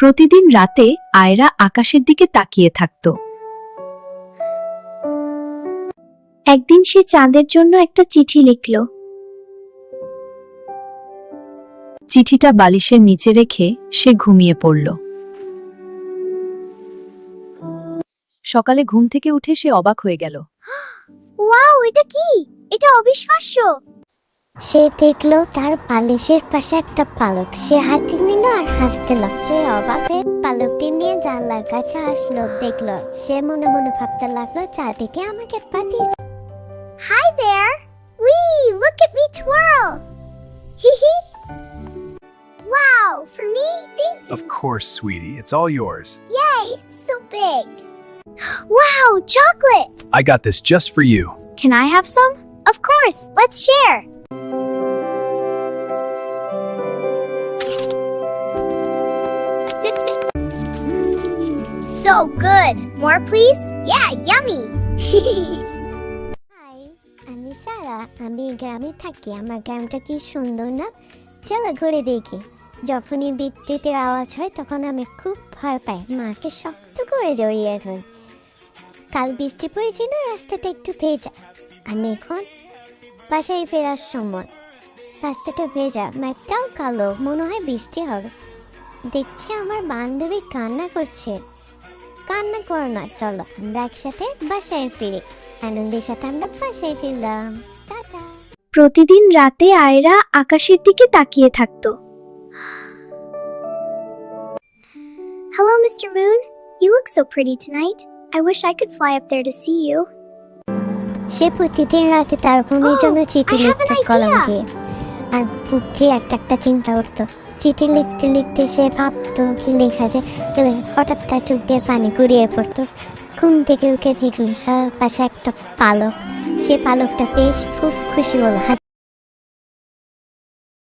প্রতিদিন রাতে আয়রা আকাশের দিকে তাকিয়ে থাকত। একদিন সে চাঁদের জন্য একটা চিঠি লিখল। চিঠিটা বালিশের নিচে রেখে সে ঘুমিয়ে পড়ল। সকালে ঘুম থেকে উঠে সে অবাক হয়ে গেল। ওয়াও, এটা কি? এটা অবিশ্বাস্য। সে দেখলো তার বালিশের পাশে একটা পালক। সে হাতে নিল আর হাসতে লাগলো। সে অবাক হয়ে পালকটি নিয়ে জানলার কাছে আসলো, দেখলো। সে মনে মনে ভাবতে লাগলো, চাঁদিকে আমাকে পাঠিয়েছে। Hi there! Wee! Look at me twirl! Hee Wow! For me? Thank you! Of course, sweetie. It's all yours. Yay! It's so big! Wow! Chocolate! I got this just for you. Can I have some? Of course! Let's share! So good! More please? Yeah, yummy! Hi, আমি সারা। আমি গ্রামে থাকি। আমার গ্রামটা কি সুন্দর না? চলো ঘুরে দেখি। যখনই বিদ্যুতের আওয়াজ হয় তখন আমি খুব ভয় পাই। মাকে শক্ত করে জড়িয়ে ধরি। কাল বৃষ্টি পড়েছিল, রাস্তাটা একটু ভেজা। আমি এখন বাসায় ফেরার সময় রাস্তাটা ভেজা, মেঘটাও কালো, মনে হয় বৃষ্টি হবে। দেখছি আমার বান্ধবী কান্না করছে। কান্না করো না, চলো আমরা একসাথে বাসায় ফিরি। আনন্দের সাথে আমরা বাসায় ফিরলাম। টাটা। প্রতিদিন রাতে আয়রা আকাশের দিকে তাকিয়ে থাকতো। Hello, Mr. Moon. You look so pretty tonight. I wish I could fly up there to see you. সে প্রতিদিন রাতে তার বোনের জন্য চিঠি লিখতে কলম দিয়ে, আর বুদ্ধি একটা চিন্তা করতো। চিঠি লিখতে লিখতে সে ভাবতো কি লেখা যায়। হঠাৎ তার চোখ দিয়ে পানি গড়িয়ে পড়তো। ঘুম থেকে উঠে দেখলো পাশে একটা পালক। সে পালকটা পেয়ে সে খুব খুশি হলো।